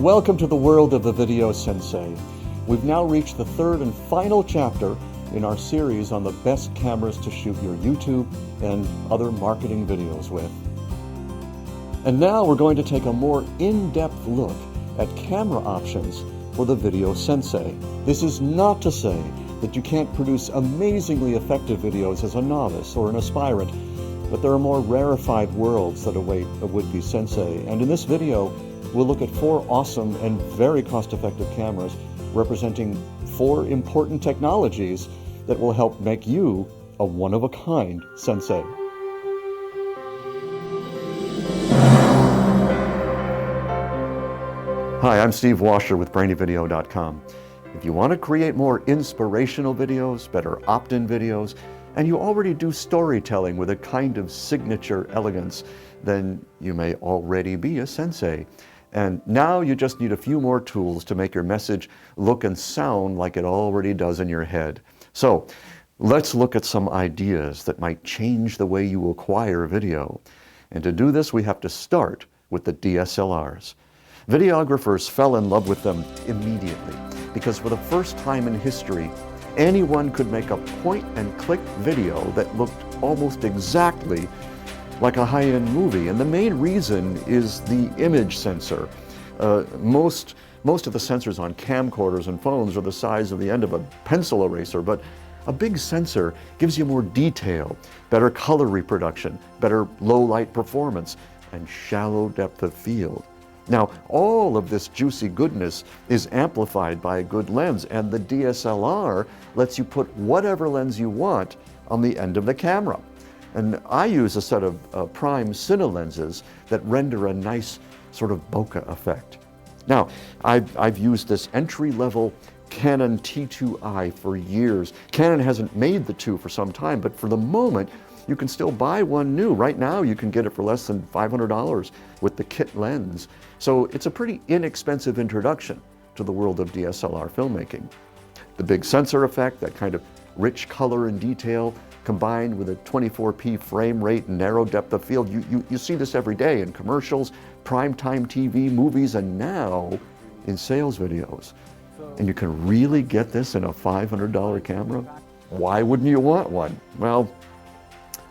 welcome to the world of the Video Sensei. We've now reached the third and final chapter in our series on the best cameras to shoot your YouTube and other marketing videos with. And now we're going to take a more in-depth look at camera options for the Video Sensei. This is not to say that you can't produce amazingly effective videos as a novice or an aspirant, but there are more rarefied worlds that await a would-be sensei. And in this video, we'll look at 4 awesome and very cost-effective cameras representing 4 important technologies that will help make you a one-of-a-kind sensei. Hi, I'm Steve Washer with BrainyVideo.com. If you want to create more inspirational videos, better opt-in videos, and you already do storytelling with a kind of signature elegance, then you may already be a sensei. And now you just need a few more tools to make your message look and sound like it already does in your head. So let's look at some ideas that might change the way you acquire video. And to do this, we have to start with the DSLRs. Videographers fell in love with them immediately because for the first time in history, anyone could make a point-and-click video that looked almost exactly like a high-end movie. And the main reason is the image sensor. Most of the sensors on camcorders and phones are the size of the end of a pencil eraser, but a big sensor gives you more detail, better color reproduction, better low-light performance, and shallow depth of field. Now, all of this juicy goodness is amplified by a good lens, and the DSLR lets you put whatever lens you want on the end of the camera. And I use a set of prime cine lenses that render a nice sort of bokeh effect. Now, I've used this entry-level Canon T2i for years. Canon hasn't made the 2 for some time, but for the moment, you can still buy one new. Right now, you can get it for less than $500 with the kit lens. So it's a pretty inexpensive introduction to the world of DSLR filmmaking. The big sensor effect, that kind of rich color and detail, combined with a 24p frame rate and narrow depth of field. You see this every day in commercials, primetime TV, movies, and now in sales videos. And you can really get this in a $500 camera? Why wouldn't you want one? Well,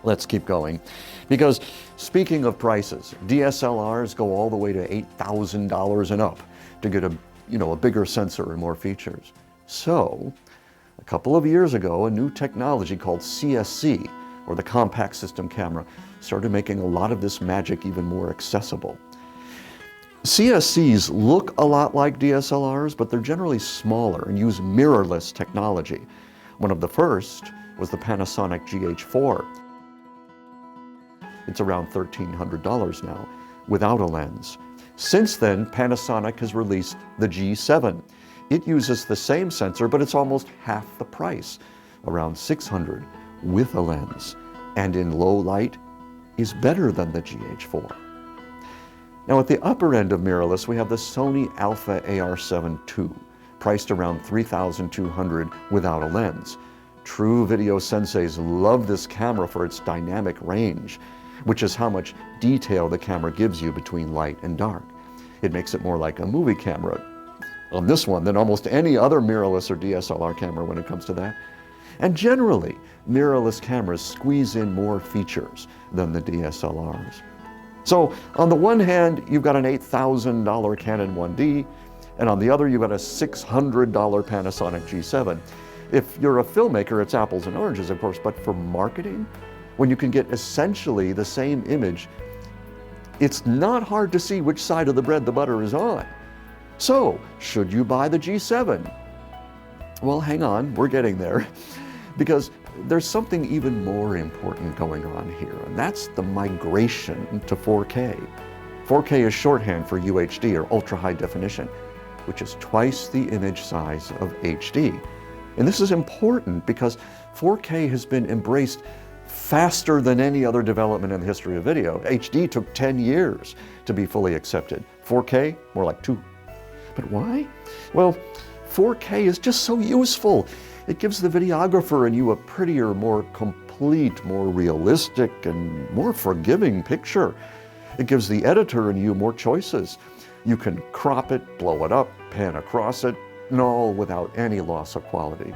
let's keep going. Because speaking of prices, DSLRs go all the way to $8,000 and up to get a bigger sensor and more features. So, a couple of years ago, a new technology called CSC, or the Compact System Camera, started making a lot of this magic even more accessible. CSCs look a lot like DSLRs, but they're generally smaller and use mirrorless technology. One of the first was the Panasonic GH4. It's around $1,300 now, without a lens. Since then, Panasonic has released the G7. It uses the same sensor, but it's almost half the price, around $600 with a lens, and in low light is better than the GH4. Now at the upper end of mirrorless, we have the Sony Alpha AR7 II, priced around $3,200 without a lens. True video senseis love this camera for its dynamic range, which is how much detail the camera gives you between light and dark. It makes it more like a movie camera on this one than almost any other mirrorless or DSLR camera when it comes to that. And generally, mirrorless cameras squeeze in more features than the DSLRs. So on the one hand, you've got an $8,000 Canon 1D, and on the other, you've got a $600 Panasonic G7. If you're a filmmaker, it's apples and oranges, of course, but for marketing, when you can get essentially the same image, it's not hard to see which side of the bread the butter is on. So, should you buy the G7? Well, hang on, we're getting there, because there's something even more important going on here, and that's the migration to 4K. 4K is shorthand for UHD, or ultra high definition, which is twice the image size of HD. And this is important because 4K has been embraced faster than any other development in the history of video. HD took 10 years to be fully accepted. 4K, more like 2. But why? Well, 4K is just so useful. It gives the videographer and you a prettier, more complete, more realistic, and more forgiving picture. It gives the editor and you more choices. You can crop it, blow it up, pan across it, and all without any loss of quality.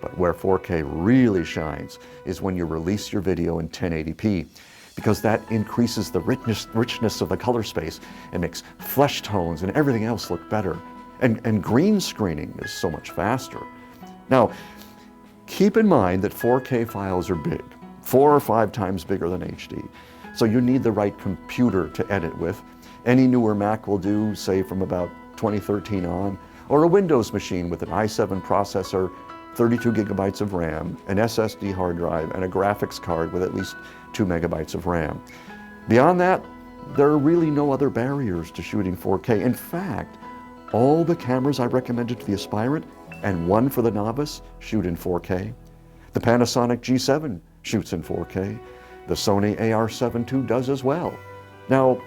But where 4K really shines is when you release your video in 1080p, because that increases the richness of the color space and makes flesh tones and everything else look better. And green screening is so much faster. Now, keep in mind that 4K files are big, 4 or 5 times bigger than HD. So you need the right computer to edit with. Any newer Mac will do, say from about 2013 on, or a Windows machine with an i7 processor, 32 gigabytes of RAM, an SSD hard drive, and a graphics card with at least 2 megabytes of RAM. Beyond that, there are really no other barriers to shooting 4K. In fact, all the cameras I recommended to the aspirant and one for the novice shoot in 4K. The Panasonic G7 shoots in 4K. The Sony AR7 II does as well. Now,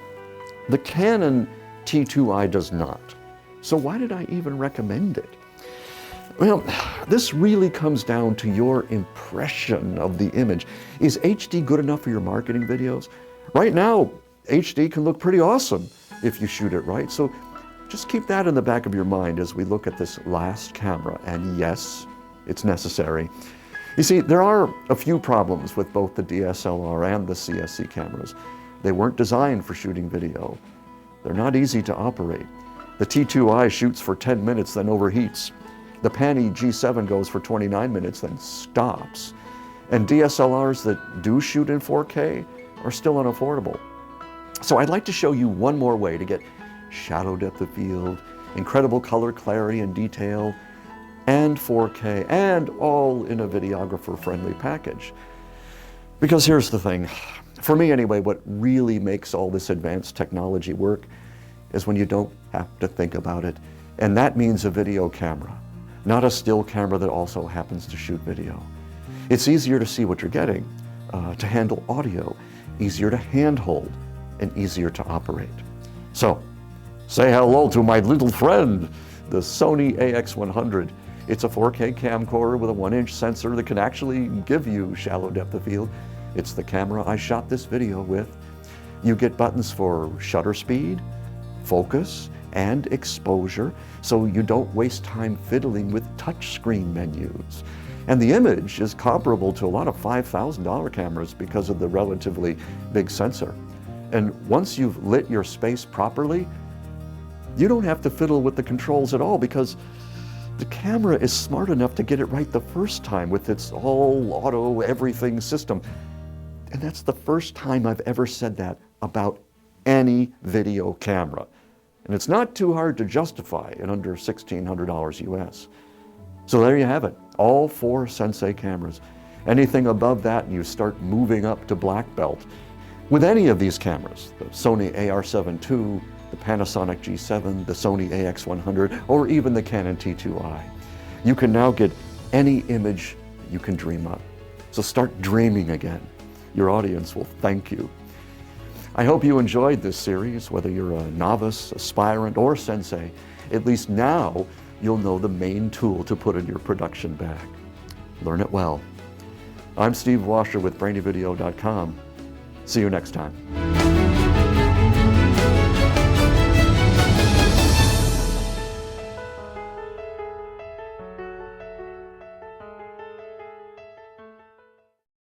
the Canon T2i does not. So why did I even recommend it? Well, this really comes down to your impression of the image. Is HD good enough for your marketing videos? Right now, HD can look pretty awesome if you shoot it right. So just keep that in the back of your mind as we look at this last camera. And yes, it's necessary. You see, there are a few problems with both the DSLR and the CSC cameras. They weren't designed for shooting video. They're not easy to operate. The T2i shoots for 10 minutes, then overheats. The Pani G7 goes for 29 minutes, then stops. And DSLRs that do shoot in 4K are still unaffordable. So I'd like to show you one more way to get shallow depth of field, incredible color clarity and detail, and 4K, and all in a videographer-friendly package. Because here's the thing, for me anyway, what really makes all this advanced technology work is when you don't have to think about it. And that means a video camera, not a still camera that also happens to shoot video. It's easier to see what you're getting, to handle audio, easier to handhold, and easier to operate. So, say hello to my little friend, the Sony AX100. It's a 4K camcorder with a 1-inch sensor that can actually give you shallow depth of field. It's the camera I shot this video with. You get buttons for shutter speed, focus, and exposure, so you don't waste time fiddling with touchscreen menus. And the image is comparable to a lot of $5,000 cameras because of the relatively big sensor. And once you've lit your space properly, you don't have to fiddle with the controls at all, because the camera is smart enough to get it right the first time with its all auto everything system. And that's the first time I've ever said that about any video camera. And it's not too hard to justify in under $1,600 US. So there you have it, all 4 Sensei cameras. Anything above that and you start moving up to black belt. With any of these cameras, the Sony AR7 II, the Panasonic G7, the Sony AX100, or even the Canon T2i, you can now get any image you can dream up. So start dreaming again. Your audience will thank you. I hope you enjoyed this series, whether you're a novice, aspirant, or sensei. At least now you'll know the main tool to put in your production bag. Learn it well. I'm Steve Washer with BrainyVideo.com. See you next time.